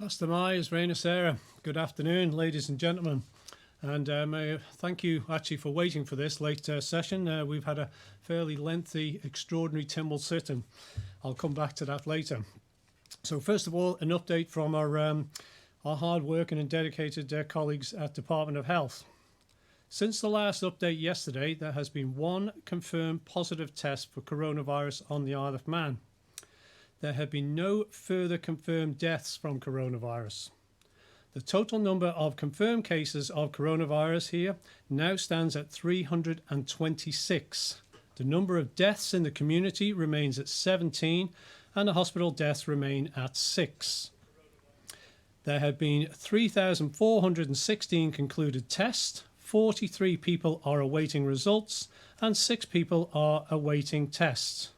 Pastor Myers, Rainer Sarah, good afternoon, ladies and gentlemen. And thank you actually for waiting for this late session. We've had a fairly lengthy, extraordinary Timble sit-in. I'll come back to that later. So first of all, an update from our hard-working and dedicated colleagues at Department of Health. Since the last update yesterday, there has been one confirmed positive test for coronavirus on the Isle of Man. There have been no further confirmed deaths from coronavirus. The total number of confirmed cases of coronavirus here now stands at 326. The number of deaths in the community remains at 17, and the hospital deaths remain at 6. There have been 3,416 concluded tests, 43 people are awaiting results, and 6 people are awaiting tests.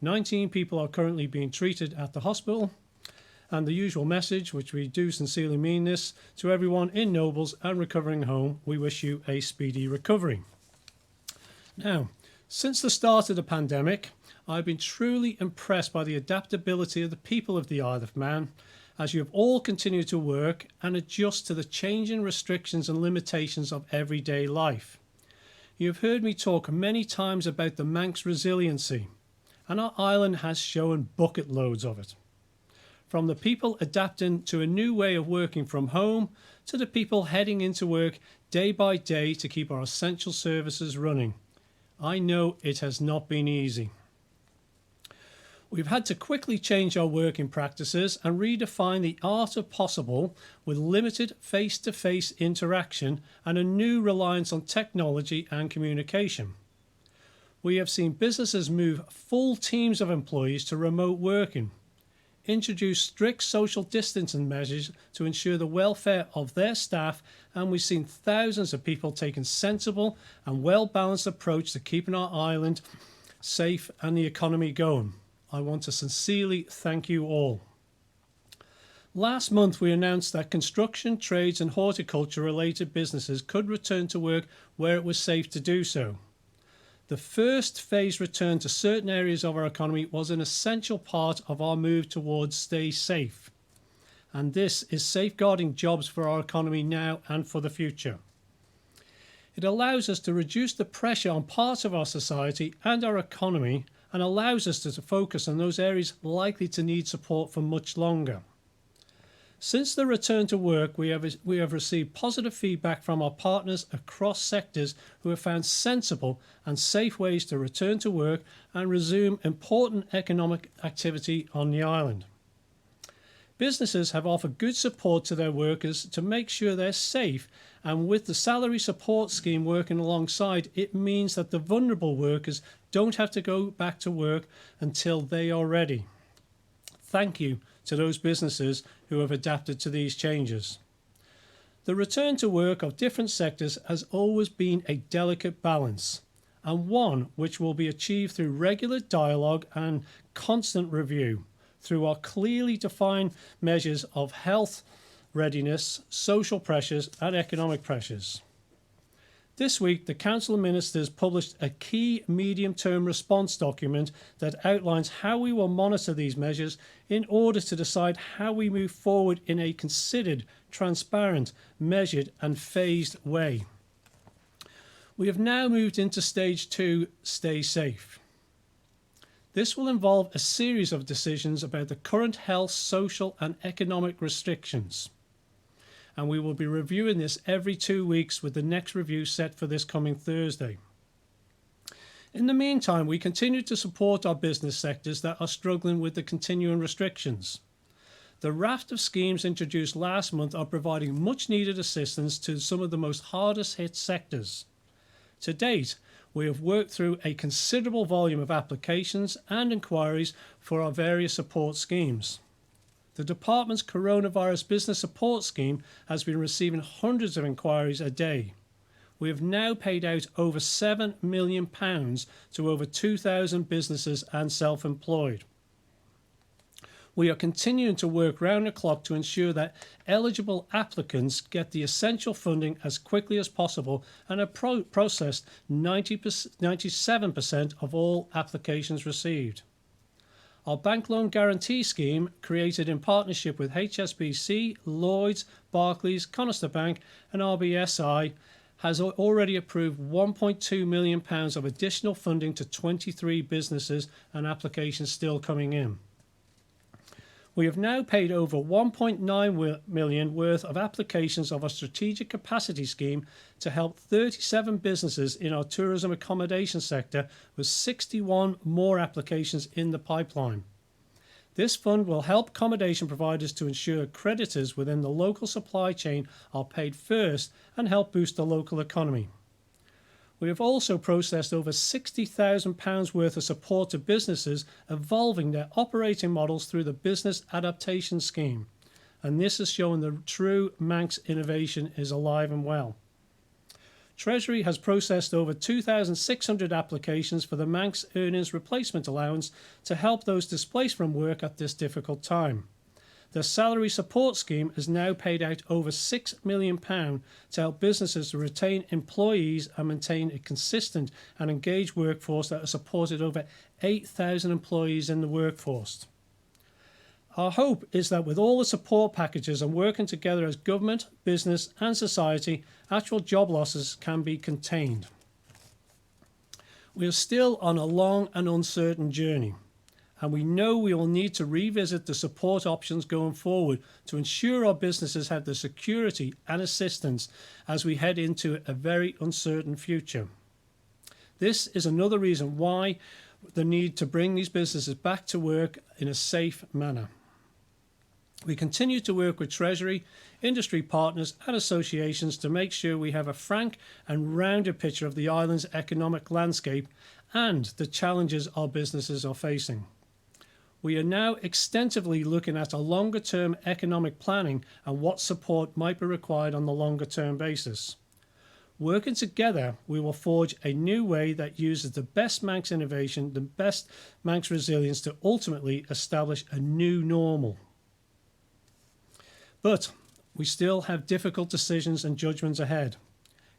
19 people are currently being treated at the hospital, and the usual message, which we do sincerely mean this, to everyone in Nobles and recovering home, we wish you a speedy recovery. Now, since the start of the pandemic, I've been truly impressed by the adaptability of the people of the Isle of Man, as you have all continued to work and adjust to the changing restrictions and limitations of everyday life. You have heard me talk many times about the Manx resiliency, and our island has shown bucket loads of it. From the people adapting to a new way of working from home to the people heading into work day by day to keep our essential services running. I know it has not been easy. We've had to quickly change our working practices and redefine the art of possible with limited face-to-face interaction and a new reliance on technology and communication. We have seen businesses move full teams of employees to remote working, introduce strict social distancing measures to ensure the welfare of their staff, and we've seen thousands of people taking sensible and well-balanced approach to keeping our island safe and the economy going. I want to sincerely thank you all. Last month we announced that construction, trades and horticulture related businesses could return to work where it was safe to do so. The first phase return to certain areas of our economy was an essential part of our move towards stay safe. And this is safeguarding jobs for our economy now and for the future. It allows us to reduce the pressure on parts of our society and our economy and allows us to focus on those areas likely to need support for much longer. Since the return to work, we have received positive feedback from our partners across sectors who have found sensible and safe ways to return to work and resume important economic activity on the island. Businesses have offered good support to their workers to make sure they're safe, and with the salary support scheme working alongside, it means that the vulnerable workers don't have to go back to work until they are ready. Thank you to those businesses who have adapted to these changes. The return to work of different sectors has always been a delicate balance, and one which will be achieved through regular dialogue and constant review, through our clearly defined measures of health readiness, social pressures and economic pressures. This week, the Council of Ministers published a key medium-term response document that outlines how we will monitor these measures in order to decide how we move forward in a considered, transparent, measured and phased way. We have now moved into Stage 2, Stay Safe. This will involve a series of decisions about the current health, social and economic restrictions. And we will be reviewing this every 2 weeks with the next review set for this coming Thursday. In the meantime, we continue to support our business sectors that are struggling with the continuing restrictions. The raft of schemes introduced last month are providing much needed assistance to some of the most hardest hit sectors. To date, we have worked through a considerable volume of applications and inquiries for our various support schemes. The Department's Coronavirus Business Support Scheme has been receiving hundreds of inquiries a day. We have now paid out over £7 million to over 2,000 businesses and self-employed. We are continuing to work round the clock to ensure that eligible applicants get the essential funding as quickly as possible and have processed 97% of all applications received. Our bank loan guarantee scheme, created in partnership with HSBC, Lloyds, Barclays, Conister Bank and RBSI, has already approved £1.2 million of additional funding to 23 businesses, and applications still coming in. We have now paid over £1.9 million worth of applications of our strategic capacity scheme to help 37 businesses in our tourism accommodation sector, with 61 more applications in the pipeline. This fund will help accommodation providers to ensure creditors within the local supply chain are paid first and help boost the local economy. We have also processed over £60,000 worth of support to businesses evolving their operating models through the Business Adaptation Scheme, and this has shown the true Manx innovation is alive and well. Treasury has processed over 2,600 applications for the Manx Earnings Replacement Allowance to help those displaced from work at this difficult time. The Salary Support Scheme has now paid out over £6 million to help businesses to retain employees and maintain a consistent and engaged workforce that has supported over 8,000 employees in the workforce. Our hope is that with all the support packages and working together as government, business and society, actual job losses can be contained. We are still on a long and uncertain journey, and we know we will need to revisit the support options going forward to ensure our businesses have the security and assistance as we head into a very uncertain future. This is another reason why the need to bring these businesses back to work in a safe manner. We continue to work with Treasury, industry partners and associations to make sure we have a frank and rounded picture of the island's economic landscape and the challenges our businesses are facing. We are now extensively looking at a longer term economic planning and what support might be required on the longer term basis. Working together, we will forge a new way that uses the best Manx innovation, the best Manx resilience to ultimately establish a new normal. But we still have difficult decisions and judgments ahead.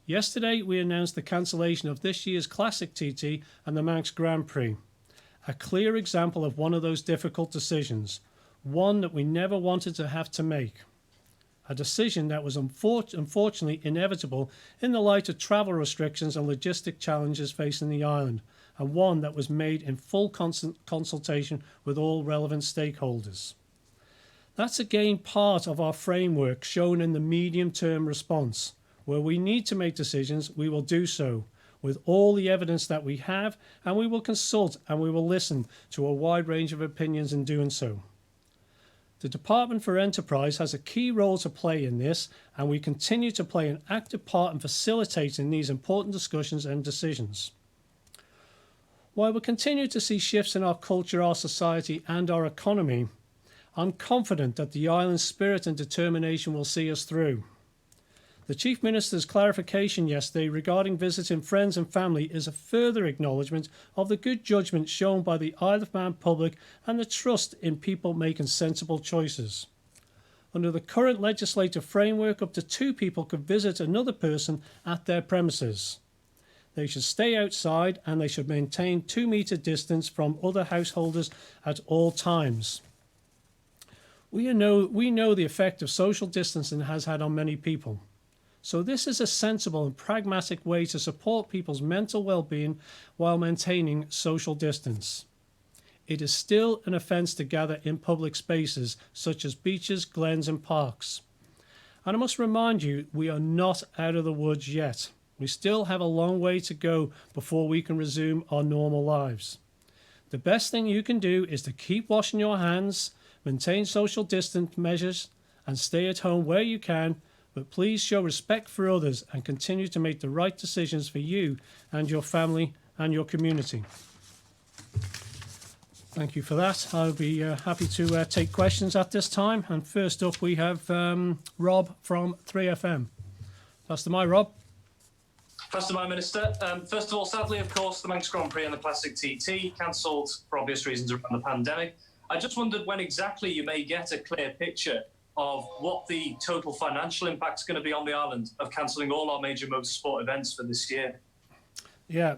Yesterday, we announced the cancellation of this year's Classic TT and the Manx Grand Prix. A clear example of one of those difficult decisions, one that we never wanted to have to make. A decision that was unfortunately inevitable in the light of travel restrictions and logistic challenges facing the island, and one that was made in full consultation with all relevant stakeholders. That's again part of our framework shown in the medium-term response. Where we need to make decisions, we will do so with all the evidence that we have, and we will consult and we will listen to a wide range of opinions in doing so. The Department for Enterprise has a key role to play in this, and we continue to play an active part in facilitating these important discussions and decisions. While we continue to see shifts in our culture, our society and our economy, I'm confident that the island's spirit and determination will see us through. The Chief Minister's clarification yesterday regarding visiting friends and family is a further acknowledgement of the good judgment shown by the Isle of Man public and the trust in people making sensible choices. Under the current legislative framework, up to 2 people could visit another person at their premises. They should stay outside and they should maintain 2-metre distance from other householders at all times. We know the effect of social distancing has had on many people. So this is a sensible and pragmatic way to support people's mental well-being while maintaining social distance. It is still an offence to gather in public spaces such as beaches, glens and parks. And I must remind you, we are not out of the woods yet. We still have a long way to go before we can resume our normal lives. The best thing you can do is to keep washing your hands, maintain social distance measures and stay at home where you can, but please show respect for others and continue to make the right decisions for you and your family and your community. Thank you for that. I'll be happy to take questions at this time. And first up we have Rob from 3FM. Pass to my Rob. Pass to my Minister. First of all, sadly, of course, the Manx Grand Prix and the Classic TT cancelled for obvious reasons around the pandemic. I just wondered when exactly you may get a clear picture of what the total financial impact is going to be on the island of cancelling all our major motorsport events for this year. Yeah,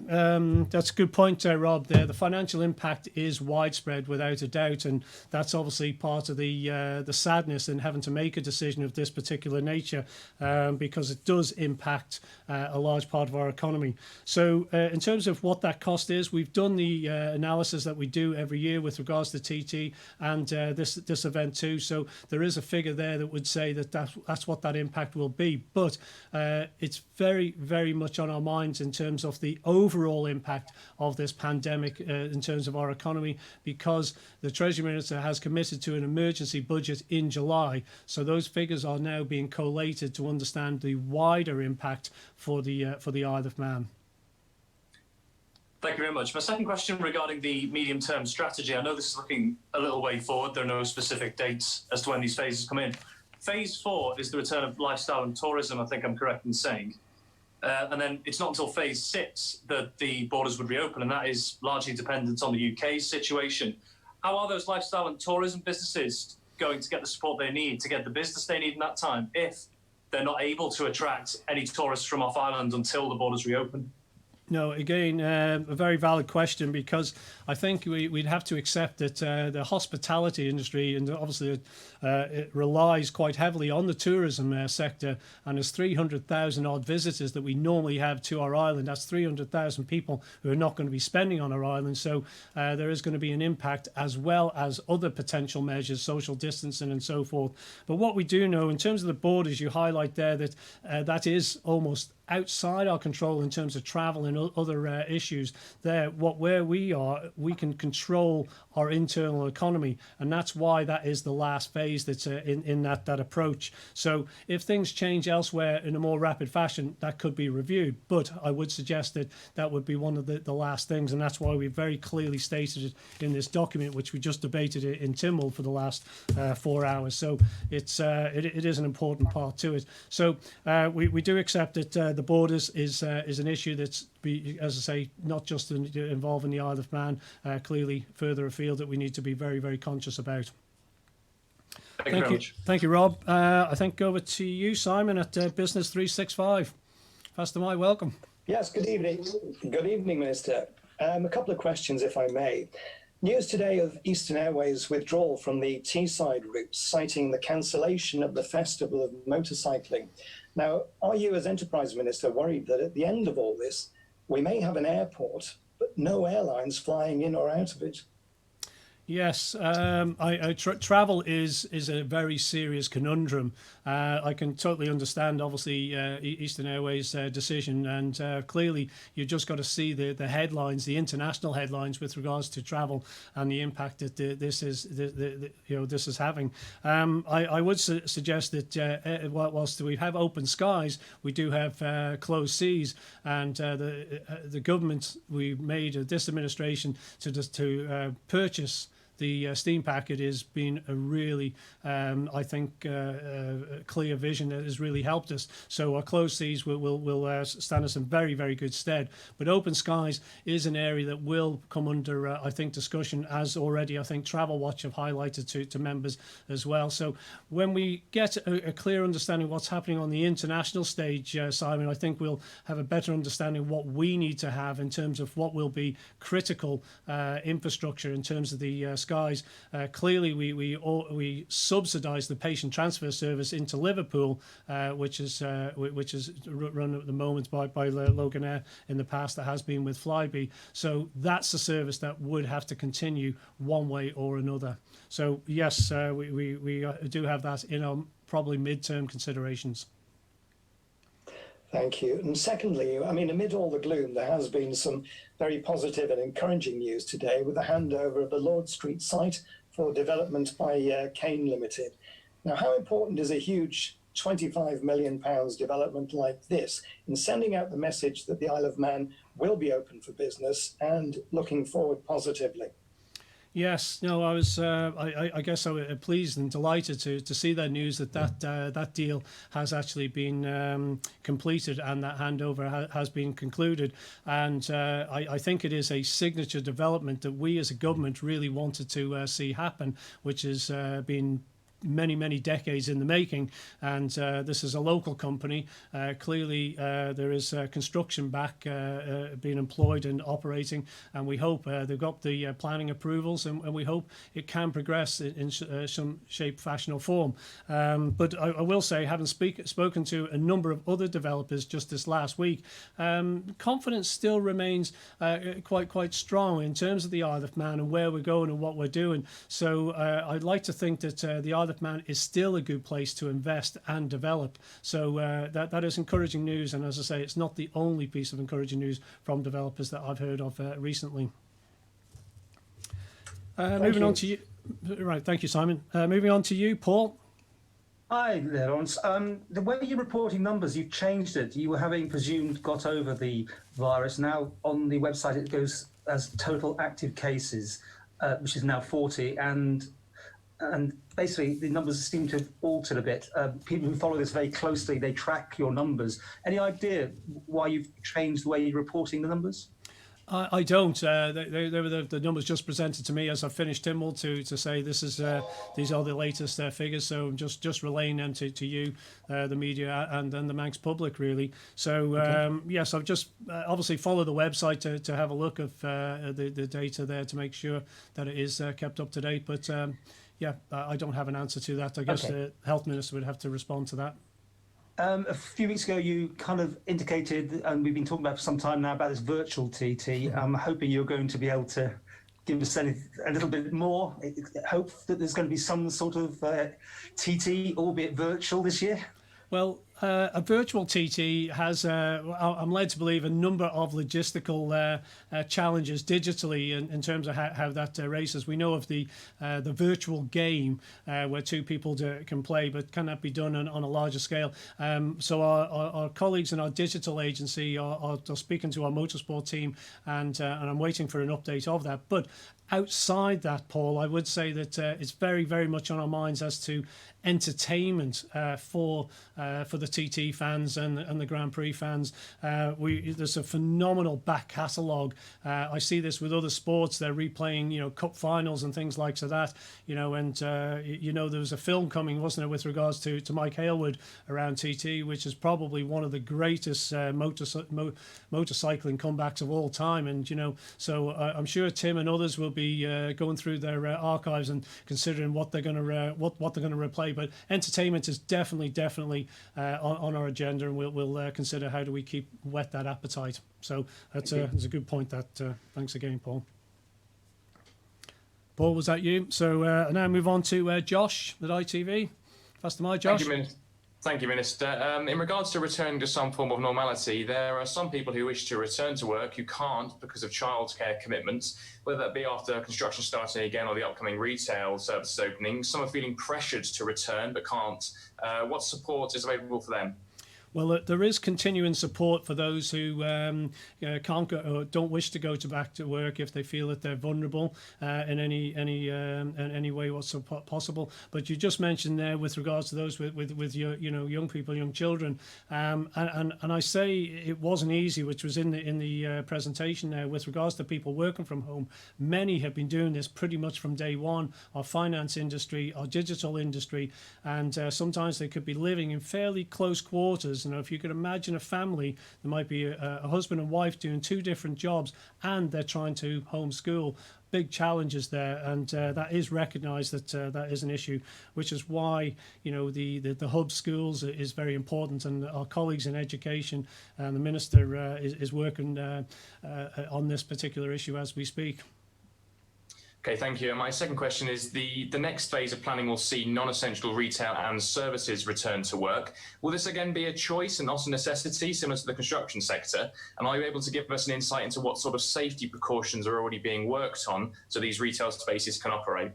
that's a good point, Rob. There, the financial impact is widespread, without a doubt, and that's obviously part of the sadness in having to make a decision of this particular nature, because it does impact a large part of our economy. So, in terms of what that cost is, we've done the analysis that we do every year with regards to TT and this event too. So there is a figure there that would say that's what that impact will be, but it's very, very much on our minds in terms of the overall impact of this pandemic in terms of our economy, because the Treasury Minister has committed to an emergency budget in July. So those figures are now being collated to understand the wider impact for the Isle of Man. Thank you very much. My second question regarding the medium-term strategy. I know this is looking a little way forward. There are no specific dates as to when these phases come in. Phase 4 is the return of lifestyle and tourism, I think I'm correct in saying. And then it's not until phase 6 that the borders would reopen, and that is largely dependent on the UK's situation. How are those lifestyle and tourism businesses going to get the support they need, to get the business they need in that time, if they're not able to attract any tourists from off island until the borders reopen? No, again, a very valid question, because I think we'd have to accept that the hospitality industry, and obviously it relies quite heavily on the tourism sector, and there's 300,000 odd visitors that we normally have to our island. That's 300,000 people who are not going to be spending on our island. So there is going to be an impact, as well as other potential measures, social distancing and so forth. But what we do know in terms of the borders, you highlight there that that is almost outside our control in terms of travel and other issues there. Where we are, we can control our internal economy, and that's why that is the last phase that's in that approach. So if things change elsewhere in a more rapid fashion, that could be reviewed, but I would suggest that that would be one of the last things, and that's why we very clearly stated it in this document, which we just debated in Tynwald for the last 4 hours. So it is an important part to it. So we do accept that the borders is an issue that's, as I say, not just involving the Isle of Man, clearly further afield, that we need to be very, very conscious about. Thank you very much. Thank you, Rob. I think over to you, Simon, at Business 365. Pastor Mai, welcome. Yes, good evening. Good evening, Minister. A couple of questions, if I may. News today of Eastern Airways' withdrawal from the Teesside route, citing the cancellation of the Festival of Motorcycling. Now, are you, as Enterprise Minister, worried that at the end of all this, we may have an airport, but no airlines flying in or out of it? Yes, travel is a very serious conundrum. I can totally understand, obviously, Eastern Airways' decision, and clearly you've just got to see the headlines, the international headlines with regards to travel and the impact that this is having. I would suggest that whilst we have open skies, we do have closed seas, and the government, we made this administration to purchase the steam packet has been a really, I think, clear vision that has really helped us. So our closed seas will stand us in very, very good stead. But open skies is an area that will come under, I think, discussion, as already I think Travel Watch have highlighted to members as well. So when we get a clear understanding of what's happening on the international stage, Simon, I think we'll have a better understanding of what we need to have in terms of what will be critical infrastructure in terms of the skies. Clearly, we subsidise the patient transfer service into Liverpool, which is run at the moment by Loganair in the past, that has been with Flybe. So that's a service that would have to continue one way or another. So yes, we do have that in our probably mid-term considerations. Thank you. And secondly, I mean, amid all the gloom, there has been some very positive and encouraging news today with the handover of the Lord Street site for development by Kane Limited. Now, how important is a huge £25 million development like this in sending out the message that the Isle of Man will be open for business and looking forward positively? Yes, no, I was. I guess I was pleased and delighted to see that news that deal has actually been completed and that handover has been concluded. And I think it is a signature development that we as a government really wanted to see happen, which has been many decades in the making, and this is a local company. Clearly, there is construction back being employed and operating, and we hope they've got the planning approvals, and we hope it can progress in some shape, fashion, or form. But I will say, having spoken to a number of other developers just this last week, confidence still remains quite strong in terms of the Isle of Man and where we're going and what we're doing. So I'd like to think that the Isle of Man is still a good place to invest and develop. So that is encouraging news, and as I say, it's not the only piece of encouraging news from developers that I've heard of recently. Moving on to you. Right, thank you, Simon. Moving on to you, Paul. Hi there, Lawrence. The way you're reporting numbers, you've changed it. You were having presumed got over the virus. Now on the website it goes as total active cases, which is now 40, and basically the numbers seem to have altered a bit. People who follow this very closely, they track your numbers. Any idea why you've changed the way you're reporting the numbers? I don't. They were the numbers just presented to me as I finished Tynwald to say this is these are the latest figures. So I'm just relaying them to you, the media, and then the Manx public, really. So yes, I've just obviously followed the website to have a look of the data there to make sure that it is kept up to date. But yeah, I don't have an answer to that. I guess the health minister would have to respond to that. A few weeks ago, you kind of indicated, and we've been talking about for some time now, about this virtual TT. I'm hoping you're going to be able to give us a little bit more. Hope that there's going to be some sort of TT, albeit virtual, this year. Well, a virtual TT has, I'm led to believe, a number of logistical challenges digitally in terms of how that races. We know of the virtual game where two people can play, but can that be done on a larger scale? So our colleagues in our digital agency are speaking to our motorsport team, and I'm waiting for an update of that. But outside that, Paul, I would say that it's very much on our minds as to entertainment for the TT fans and the Grand Prix fans. There's a phenomenal back catalogue. I see this with other sports. They're replaying, cup finals and things like that. And there was a film coming, wasn't there, with regards to Mike Hailwood around TT, which is probably one of the greatest motorcycling comebacks of all time. And so I'm sure Tim and others will be going through their archives and considering what they're going to replay. But entertainment is definitely on our agenda, and we'll consider how do we whet that appetite. So that's a good point. Thanks again, Paul. Paul, was that you? So now move on to Josh at ITV. Faster my Josh. Thank you, Minister. In regards to returning to some form of normality, there are some people who wish to return to work who can't because of childcare commitments, whether that be after construction starting again or the upcoming retail services opening. Some are feeling pressured to return but can't. What support is available for them? Well, there is continuing support for those who can't go or don't wish to go back to work if they feel that they're vulnerable in any way whatsoever possible. But you just mentioned there with regards to those with your young people, young children, and I say it wasn't easy, which was in the presentation there with regards to people working from home. Many have been doing this pretty much from day one. Our finance industry, our digital industry, and sometimes they could be living in fairly close quarters. If you could imagine a family, there might be a husband and wife doing two different jobs, and they're trying to homeschool. Big challenges there, and that is recognised that is an issue, which is why the hub schools is very important, and our colleagues in education and the minister is working on this particular issue as we speak. Okay, thank you. And my second question is the next phase of planning will see non-essential retail and services return to work. Will this again be a choice and not a necessity, similar to the construction sector? And are you able to give us an insight into what sort of safety precautions are already being worked on so these retail spaces can operate?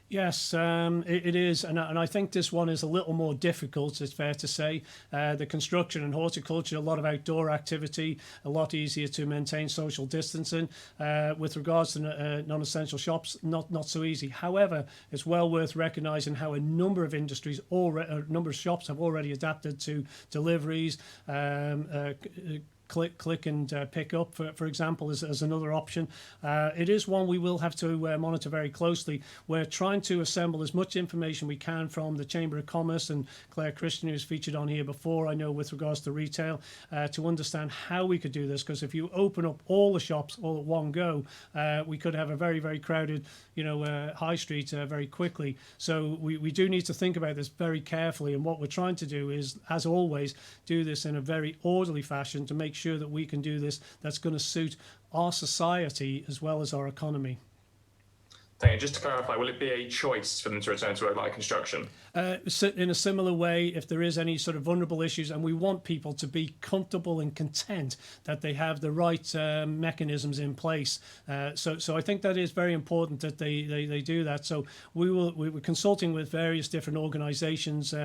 Yes, it is, and I think this one is a little more difficult, it's fair to say. The construction and horticulture, a lot of outdoor activity, a lot easier to maintain social distancing. With regards to non-essential shops, not so easy. However, it's well worth recognising how a number of shops have already adapted to deliveries, click and pick up, for example, as another option. It is one we will have to monitor very closely. We're trying to assemble as much information we can from the Chamber of Commerce and Claire Christian, who's featured on here before, I know, with regards to retail, to understand how we could do this. Because if you open up all the shops all at one go, we could have a very, very crowded, high street very quickly. So we do need to think about this very carefully. And what we're trying to do is, as always, do this in a very orderly fashion to make sure that we can do this that's going to suit our society as well as our economy. Thank you. Just to clarify, will it be a choice for them to return to work like construction? In a similar way, if there is any sort of vulnerable issues, and we want people to be comfortable and content that they have the right mechanisms in place. So I think that is very important that they do that. So we're consulting with various different organisations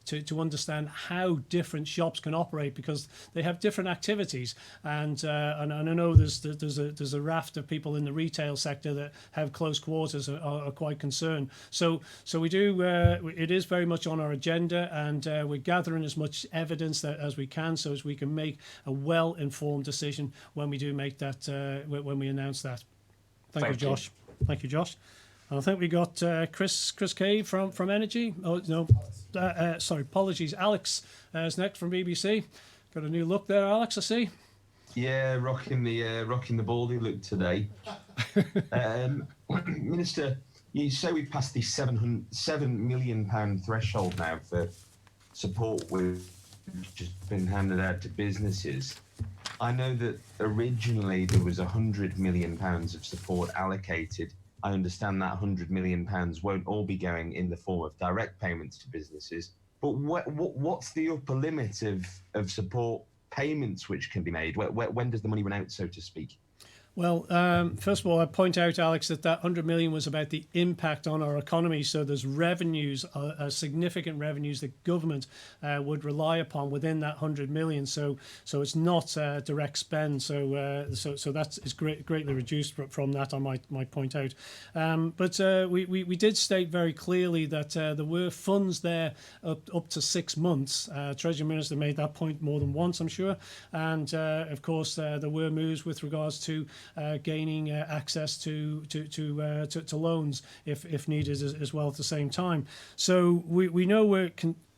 to understand how different shops can operate, because they have different activities. And I know there's a raft of people in the retail sector that have close quarters, are quite concerned. So we do. It is very much on our agenda, and we're gathering as much evidence as we can, so as we can make a well-informed decision when we do make that, when we announce that. Thank you, Josh. Thank you, Josh. And I think we got Chris Kay from Energy. Oh no, sorry, apologies. Alex is next from BBC. Got a new look there, Alex, I see. Yeah, rocking the baldy look today. Minister, you say we've passed the £7 million threshold now for support which has been handed out to businesses. I know that originally there was £100 million of support allocated. I understand that £100 million won't all be going in the form of direct payments to businesses. But what's the upper limit of support payments which can be made? When does the money run out, so to speak? Well, first of all, I point out, Alex, that 100 million was about the impact on our economy. So there's revenues, significant revenues that government would rely upon within that 100 million. So it's not direct spend. So that is greatly reduced from that, I might point out. But we did state very clearly that there were funds there up to 6 months. Treasury Minister made that point more than once, I'm sure. And of course, there were moves with regards to gaining access to loans if needed as well at the same time. So we know we're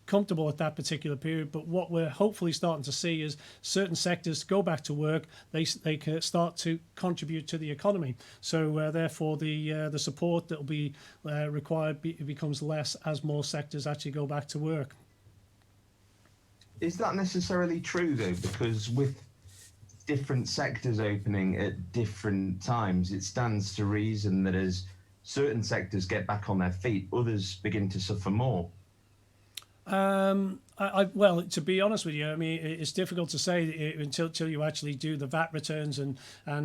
comfortable at that particular period, but what we're hopefully starting to see is certain sectors go back to work. They can start to contribute to the economy. So therefore, the support that will be required becomes less as more sectors actually go back to work. Is that necessarily true though? Because with different sectors opening at different times, it stands to reason that as certain sectors get back on their feet, others begin to suffer more. Well, to be honest with you, I mean, it's difficult to say until you actually do the VAT returns and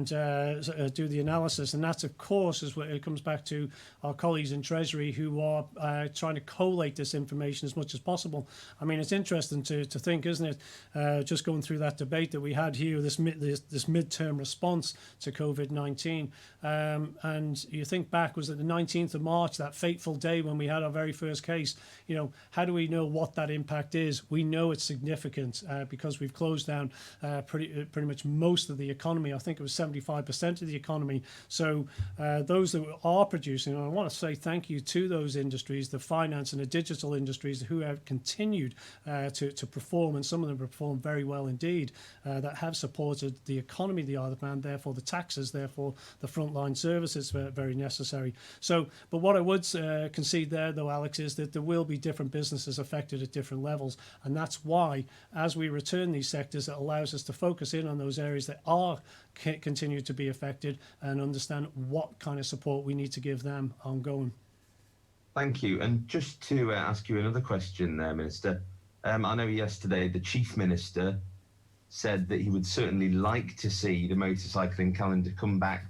do the analysis. And that's, of course, is what it comes back to our colleagues in Treasury who are trying to collate this information as much as possible. I mean, it's interesting to think, isn't it? Just going through that debate that we had here, this midterm response to COVID-19. And you think back, was it the 19th of March, that fateful day when we had our very first case? You know, how do we know what that impact is? We know it's significant because we've closed down pretty much most of the economy. I think it was 75% of the economy. So those that are producing, and I want to say thank you to those industries, the finance and the digital industries who have continued to perform, and some of them perform very well indeed, that have supported the economy, the Isle of Man, therefore the taxes, therefore the frontline services are very necessary. So, but what I would concede there, though, Alex, is that there will be different businesses affected at different levels. And that's why, as we return these sectors, it allows us to focus in on those areas that are continue to be affected and understand what kind of support we need to give them ongoing. Thank you. And just to ask you another question there, Minister. I know yesterday the Chief Minister said that he would certainly like to see the motorcycling calendar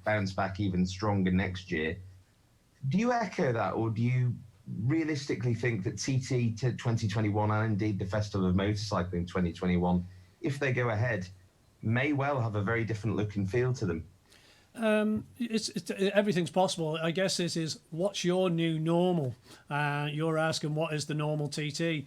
bounce back even stronger next year. Do you echo that, or do you realistically think that TT to 2021 and indeed the Festival of Motorcycling 2021, if they go ahead, may well have a very different look and feel to them? Everything's possible. I guess this is what's your new normal. You're asking what is the normal TT.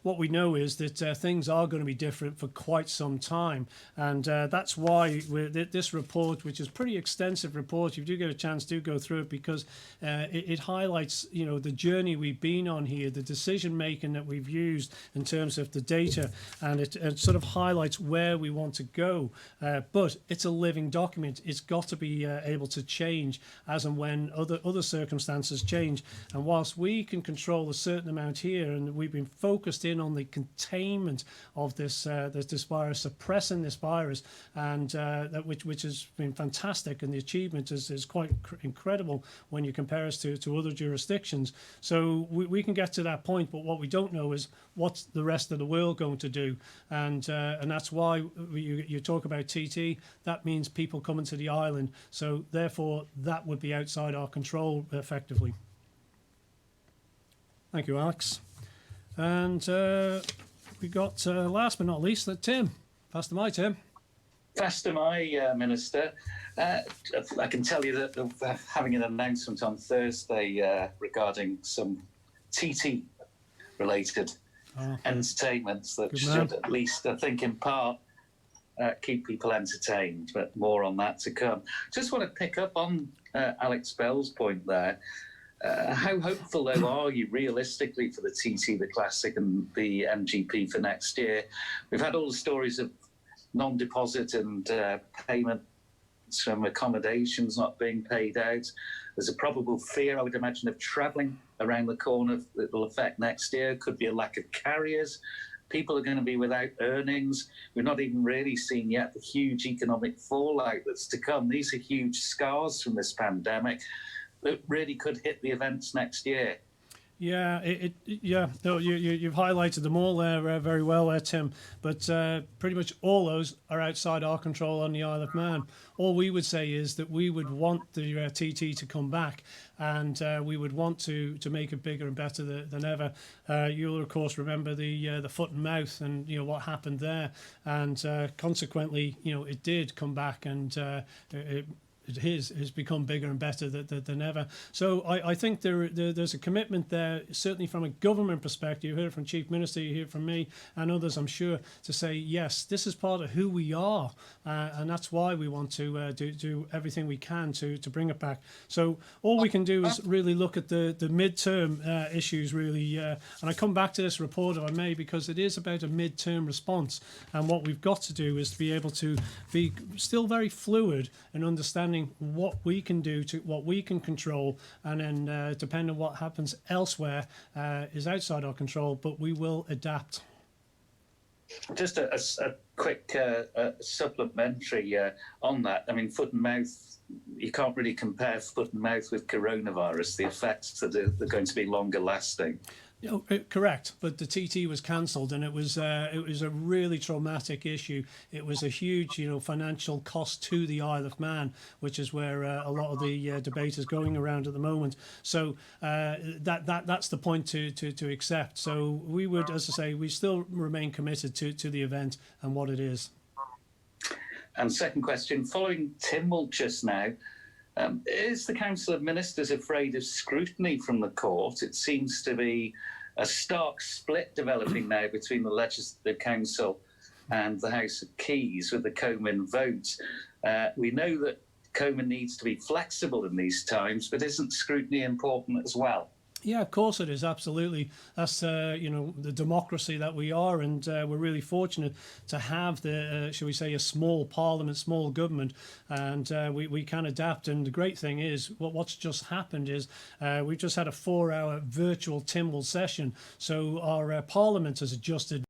What we know is that things are going to be different for quite some time, and that's why this report, which is a pretty extensive report, if you do get a chance, do go through it, because it highlights the journey we've been on here, the decision making that we've used in terms of the data, and it sort of highlights where we want to go. But it's a living document. It's got to be able to change as and when other circumstances change. And whilst we can control a certain amount here, and we've been focused in on the containment of this virus, suppressing this virus, and which has been fantastic, and the achievement is quite incredible when you compare us to other jurisdictions. So we can get to that point, but what we don't know is what's the rest of the world going to do, and that's why you talk about TT. That means people coming to the island, so therefore that would be outside our control effectively. Thank you, Alex. And we got last but not least Tim. Pass the mic, Tim. Faster, my Minister. I can tell you that they're having an announcement on Thursday regarding some TT-related entertainments that should, at least, I think, in part, keep people entertained, but more on that to come. Just want to pick up on Alex Bell's point there. How hopeful, though, are you realistically for the TT, the Classic, and the MGP for next year? We've had all the stories of non-deposit and payments from accommodations not being paid out. There's a probable fear, I would imagine, of travelling around the corner that will affect next year. Could be a lack of carriers. People are going to be without earnings. We're not even really seeing yet the huge economic fallout that's to come. These are huge scars from this pandemic that really could hit the events next year. Yeah, No, you've highlighted them all there very well there, Tim. But pretty much all those are outside our control on the Isle of Man. All we would say is that we would want the TT to come back, and we would want to make it bigger and better than ever. You'll of course remember the foot and mouth, and what happened there, and consequently, it did come back, and it has become bigger and better than ever. So I think there's a commitment there, certainly from a government perspective. You heard it from Chief Minister, you hear it from me and others, I'm sure, to say, yes, this is part of who we are, and that's why we want to do everything we can to bring it back. So all we can do is really look at the midterm issues, really. And I come back to this report, if I may, because it is about a midterm response. And what we've got to do is to be able to be still very fluid in understanding what we can do, to what we can control, and then depending on what happens elsewhere is outside our control, but we will adapt. Just a quick supplementary on that. I mean, foot and mouth, you can't really compare foot and mouth with coronavirus. The effects that are going to be longer lasting. Correct, but the TT was cancelled, and it was a really traumatic issue. It was a huge, financial cost to the Isle of Man, which is where a lot of the debate is going around at the moment. So that's the point to accept. So we would, as I say, we still remain committed to the event and what it is. And second question, following Tynwald just now, is the Council of Ministers afraid of scrutiny from the court? It seems to be a stark split developing now between the Legislative Council and the House of Keys with the Comyn vote. We know that Comyn needs to be flexible in these times, but isn't scrutiny important as well? Yeah, of course it is. Absolutely. That's, the democracy that we are. And we're really fortunate to have shall we say, a small parliament, small government. And we can adapt. And the great thing is, what's just happened is we've just had a 4-hour virtual Tynwald session. So our parliament has adjusted.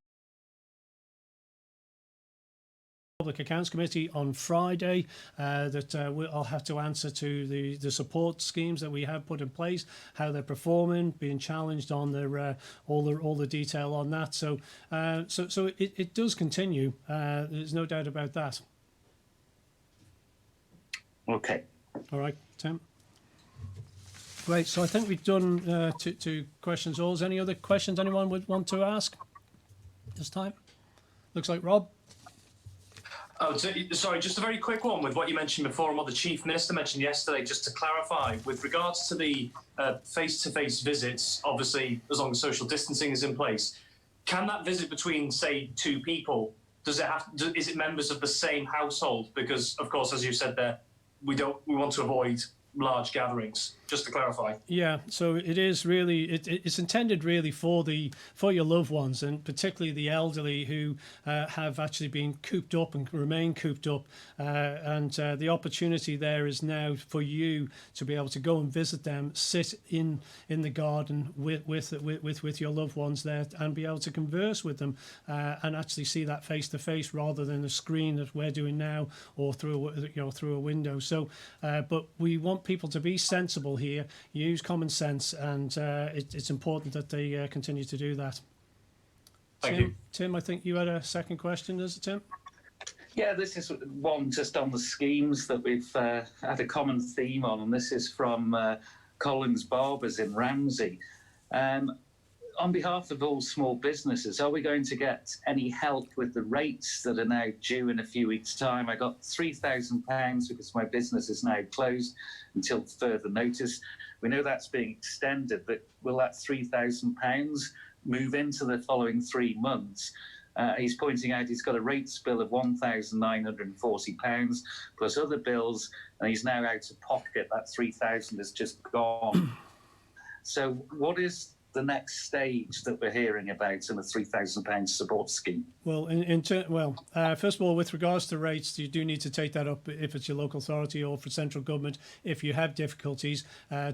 Public Accounts Committee on Friday that I'll have to answer to the support schemes that we have put in place, how they're performing, being challenged on their all the detail on that. So it does continue. There's no doubt about that. Okay. All right, Tim. Great. So I think we've done two questions. All. Any other questions anyone would want to ask this time? Looks like Rob. Oh, sorry, just a very quick one with what you mentioned before and what the Chief Minister mentioned yesterday, just to clarify, with regards to the face-to-face visits, obviously, as long as social distancing is in place, can that visit between, say, two people, is it members of the same household? Because, of course, as you said there, we want to avoid large gatherings, just to clarify. Yeah, so it is really it's intended really for your loved ones, and particularly the elderly who have actually been cooped up and remain cooped up, and the opportunity there is now for you to be able to go and visit them, sit in the garden with your loved ones there, and be able to converse with them, and actually see that face to face rather than a screen that we're doing now or through a window. So, but we want people to be sensible here, use common sense, and it's important that they continue to do that. Thank you. Tim, I think you had a second question, is it, Tim? Yeah, this is one just on the schemes that we've had a common theme on, and this is from Collins Barbers in Ramsey. On behalf of all small businesses, are we going to get any help with the rates that are now due in a few weeks' time? I got £3,000 because my business is now closed until further notice. We know that's being extended, but will that £3,000 move into the following 3 months? He's pointing out he's got a rates bill of £1,940 plus other bills, and he's now out of pocket. That £3,000 has just gone. So what is the next stage that we're hearing about in the £3,000 support scheme? Well, first of all, with regards to rates, you do need to take that up if it's your local authority or for central government. If you have difficulties,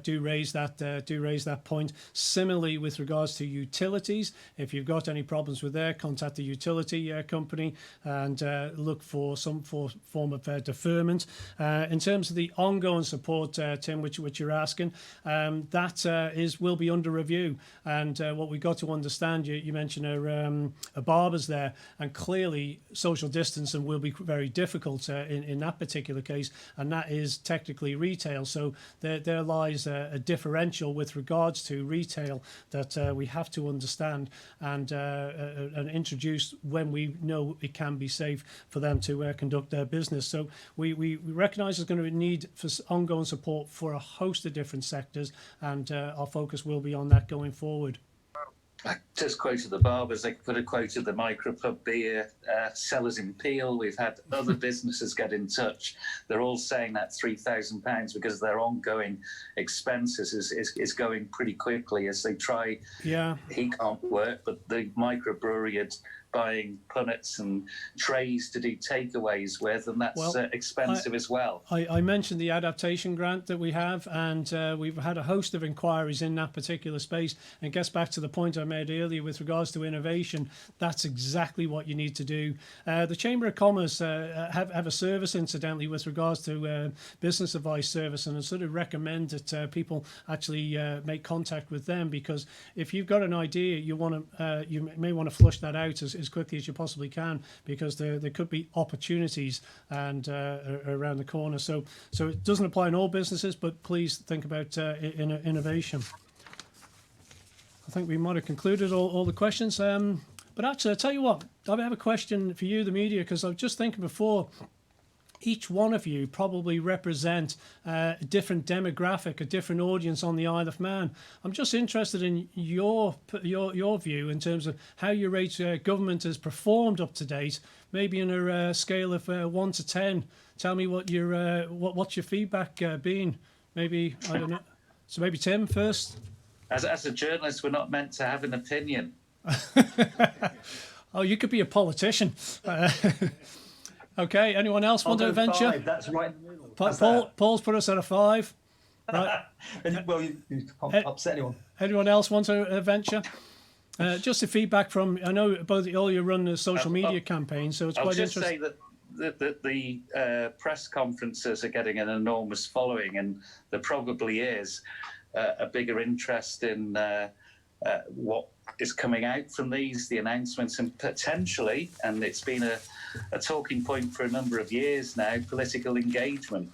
do raise that point. Similarly, with regards to utilities, if you've got any problems with there, contact the utility company and look for some form of deferment. In terms of the ongoing support, Tim, which you're asking, that will be under review. And what we've got to understand, you mentioned a barber's there, and clearly social distancing will be very difficult in that particular case, and that is technically retail. So there lies a differential with regards to retail that we have to understand and introduce when we know it can be safe for them to conduct their business. So we recognise there's going to be a need for ongoing support for a host of different sectors, and our focus will be on that going forward. I just quoted the barbers. I could have quoted the micropub beer sellers in Peel. We've had other businesses get in touch. They're all saying that £3,000 because their ongoing expenses is going pretty quickly as they try. Yeah, he can't work, but the microbrewery had buying punnets and trays to do takeaways with, and that's expensive as well. I mentioned the adaptation grant that we have, and we've had a host of inquiries in that particular space, and it gets back to the point I made earlier with regards to innovation. That's exactly what you need to do. The Chamber of Commerce have a service, incidentally, with regards to business advice service, and I sort of recommend that people actually make contact with them, because if you've got an idea, you may want to flush that out as quickly as you possibly can, because there could be opportunities and around the corner. So it doesn't apply in all businesses, but please think about innovation. I think we might have concluded all the questions. But actually, I'll tell you what, I have a question for you, the media, because I was just thinking before, each one of you probably represent a different demographic, a different audience on the Isle of Man. I'm just interested in your view in terms of how you rate government has performed up to date, maybe in a scale of 1 to 10. Tell me what what's your feedback been? Maybe, I don't know. So maybe Tim first. As a journalist, we're not meant to have an opinion. Oh, you could be a politician. Okay, anyone else want to venture? 5, that's right. Paul's put us at a 5. Right. Well, you can't upset anyone. Anyone else want to venture? Just the feedback from, I know both all you run the social media campaign, so it's quite interesting. I'll just say that the press conferences are getting an enormous following, and there probably is a bigger interest in what is coming out from these, the announcements, and potentially, and it's been a talking point for a number of years now, political engagement.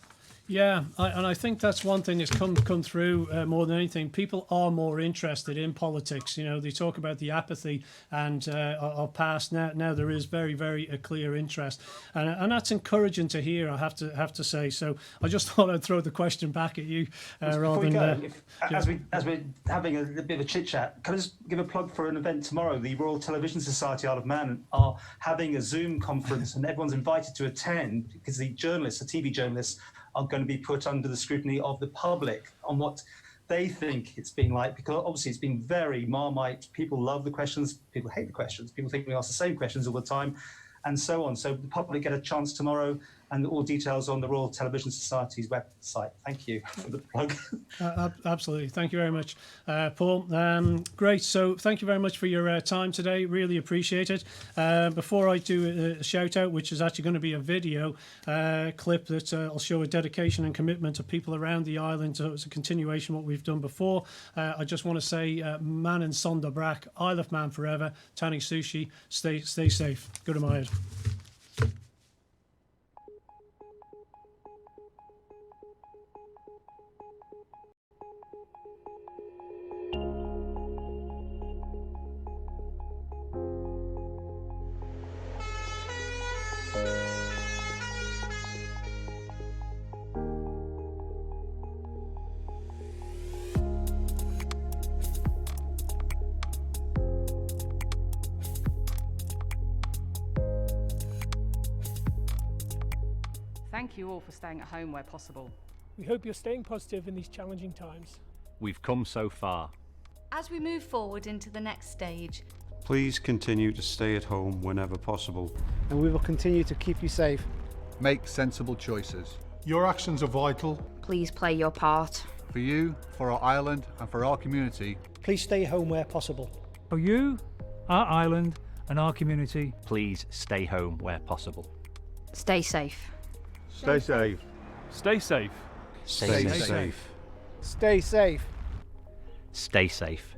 Yeah, and I think that's one thing that's come through more than anything. People are more interested in politics. You know, they talk about the apathy and of past. Now there is very a clear interest, and that's encouraging to hear. I have to say. So I just thought I'd throw the question back at you rather than. As we're having a bit of a chit chat, can I just give a plug for an event tomorrow? The Royal Television Society Isle of Man are having a Zoom conference, and everyone's invited to attend because the TV journalists, are going to be put under the scrutiny of the public on what they think it's been like, because obviously it's been very Marmite. People love the questions, people hate the questions, people think we ask the same questions all the time, and so on. So the public get a chance tomorrow, and all details on the Royal Television Society's website. Thank you for the plug. Absolutely. Thank you very much, Paul. Great. So thank you very much for your time today. Really appreciate it. Before I do a shout out, which is actually going to be a video clip that will show a dedication and commitment of people around the island. So it's a continuation of what we've done before. I just want to say, Man in Sonda Brack, Isle of Man forever, Tanning Sushi, stay safe. Good night. Thank you all for staying at home where possible. We hope you're staying positive in these challenging times. We've come so far. As we move forward into the next stage, please continue to stay at home whenever possible. And we will continue to keep you safe. Make sensible choices. Your actions are vital. Please play your part. For you, for our island, and for our community. Please stay home where possible. For you, our island, and our community. Please stay home where possible. Stay safe. Stay safe. Stay safe. Stay safe. Stay safe. Stay safe.